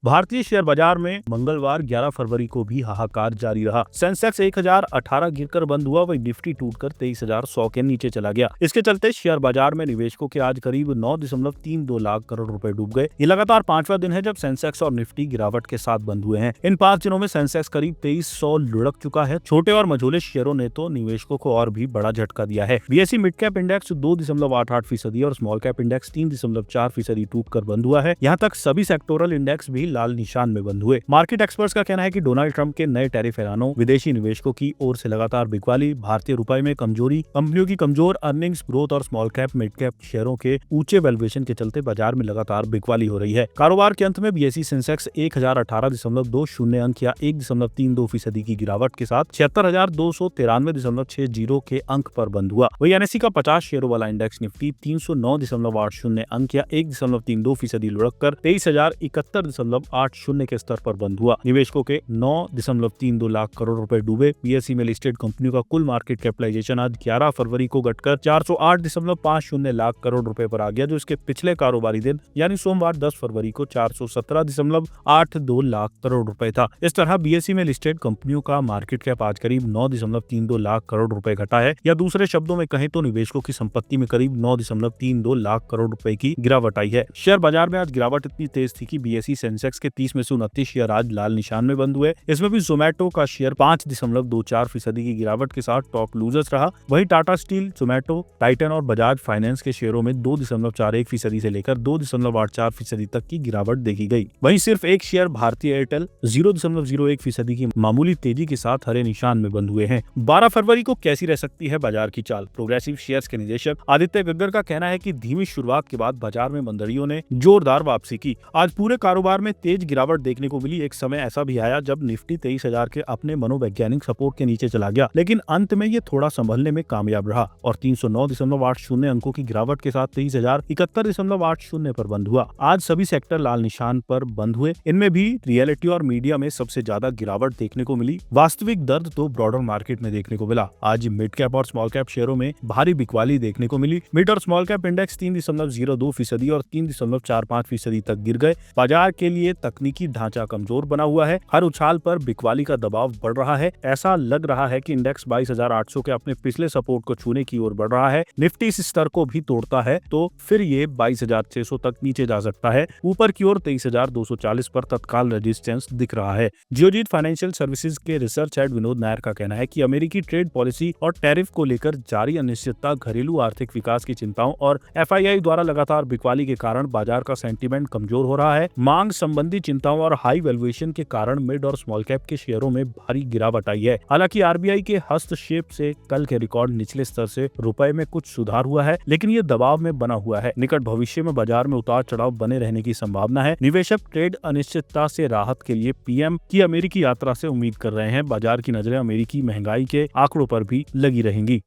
भारतीय शेयर बाजार में मंगलवार 11 फरवरी को भी हाहाकार जारी रहा। सेंसेक्स 1018 गिरकर बंद हुआ, वही निफ्टी टूटकर 23,100 के नीचे चला गया। इसके चलते शेयर बाजार में निवेशकों के आज करीब 9.32 लाख करोड़ रुपए डूब गए। ये लगातार 5वां दिन है जब सेंसेक्स और निफ्टी गिरावट के साथ बंद हुए हैं। इन 5 दिनों में सेंसेक्स करीब 2300 लुढ़क चुका है। छोटे और मझोले शेयरों ने तो निवेशकों को और भी बड़ा झटका दिया है। बीएसई मिड कैप इंडेक्स 2.88% और स्मॉल कैप इंडेक्स 3.4% टूटकर बंद हुआ है। यहाँ तक सभी सेक्टोरल इंडेक्स भी लाल निशान में बंद हुए। मार्केट एक्सपर्ट्स का कहना है कि डोनाल्ड ट्रंप के नए टैरिफ ऐलानों, विदेशी निवेशकों की ओर से लगातार बिकवाली, भारतीय रुपए में कमजोरी, कंपनियों की कमजोर अर्निंग्स ग्रोथ और स्मॉल कैप मिड कैप शेयरों के ऊंचे वैल्यूएशन के चलते बाजार में लगातार बिकवाली हो रही है। कारोबार के अंत में बीएसई सेंसेक्स 1018.20 अंक या 1.32% की गिरावट के साथ 76,293.60 के अंक पर बंद हुआ। वही एनएसई का 50 शेयरों वाला इंडेक्स निफ्टी 309.80 अंक या 1.32% लुढ़क कर 23,071.80 के स्तर पर बंद हुआ। निवेशकों के 9.32 लाख करोड़ रुपए डूबे। बीएसई में लिस्टेड कंपनियों का कुल मार्केट कैपिटलाइजेशन आज 11 फरवरी को घटकर 408.50 लाख करोड़ रुपए पर आ गया, जो इसके पिछले कारोबारी दिन यानी सोमवार 10 फरवरी को 417.82 लाख करोड़ रुपए था। इस तरह बीएसई में लिस्टेड कंपनियों का मार्केट कैप आज करीब 9.32 लाख करोड़ रुपए घटा है, या दूसरे शब्दों में कहें तो निवेशकों की संपत्ति में करीब 9.32 लाख करोड़ रुपए की गिरावट आई है। शेयर बाजार में आज गिरावट इतनी तेज थी कि बीएसई सेंसेक्स के 30 में से 29 शेयर आज लाल निशान में बंद हुए। इसमें भी जोमेटो का शेयर 5.24% की गिरावट के साथ टॉप लूजर्स रहा। वहीं टाटा स्टील, जोमेटो, टाइटन और बजाज फाइनेंस के शेयरों में 2.41% से लेकर 2.84% तक की गिरावट देखी गई। वहीं सिर्फ एक शेयर भारतीय एयरटेल 0.01% की मामूली तेजी के साथ हरे निशान में बंद हुए हैं। 12 फरवरी को कैसी रह सकती है बाजार की चाल? प्रोग्रेसिव शेयर्स के निदेशक आदित्य गग्गर का कहना है कि धीमी शुरुआत के बाद बाजार में मंदड़ियों ने जोरदार वापसी की। आज पूरे कारोबार में तेज गिरावट देखने को मिली। एक समय ऐसा भी आया जब निफ्टी 23,000 के अपने मनोवैज्ञानिक सपोर्ट के नीचे चला गया, लेकिन अंत में ये थोड़ा संभलने में कामयाब रहा और 309.80 अंकों की गिरावट के साथ 23,071.80 पर बंद हुआ। आज सभी सेक्टर लाल निशान पर बंद हुए। इनमें भी रियलिटी और मीडिया में सबसे ज्यादा गिरावट देखने को मिली। वास्तविक दर्द तो ब्रॉडर मार्केट में देखने को मिला। आज मिड कैप और स्मॉल कैप शेयरों में भारी बिकवाली देखने को मिली। मिड और स्मॉल कैप इंडेक्स 3.02% और 3.45% तक गिर गए। बाजार के लिए तकनीकी ढांचा कमजोर बना हुआ है। हर उछाल पर बिकवाली का दबाव बढ़ रहा है। ऐसा लग रहा है कि इंडेक्स 22,800 के अपने पिछले सपोर्ट को छूने की ओर बढ़ रहा है। निफ्टी इस स्तर को भी तोड़ता है तो फिर ये 22,600 तक नीचे जा सकता है। ऊपर की ओर 23,240 पर तत्काल रेजिस्टेंस दिख रहा है। जियोजीत फाइनेंशियल सर्विसेज के रिसर्च हेड विनोद नायर का कहना है कि अमेरिकी ट्रेड पॉलिसी और टैरिफ को लेकर जारी अनिश्चितता, घरेलू आर्थिक विकास की चिंताओं और एफआईआई द्वारा लगातार बिकवाली के कारण बाजार का सेंटीमेंट कमजोर हो रहा है। मांग संबंधी चिंताओं और हाई वैल्यूएशन के कारण मिड और स्मॉल कैप के शेयरों में भारी गिरावट आई है। हालांकि आरबीआई के हस्तक्षेप से कल के रिकॉर्ड निचले स्तर से रुपए में कुछ सुधार हुआ है, लेकिन ये दबाव में बना हुआ है। निकट भविष्य में बाजार में उतार चढ़ाव बने रहने की संभावना है। निवेशक ट्रेड अनिश्चितता से राहत के लिए पीएम की अमेरिकी यात्रा से उम्मीद कर रहे हैं। बाजार की नजरें अमेरिकी महंगाई के आंकड़ों पर भी लगी रहेंगी।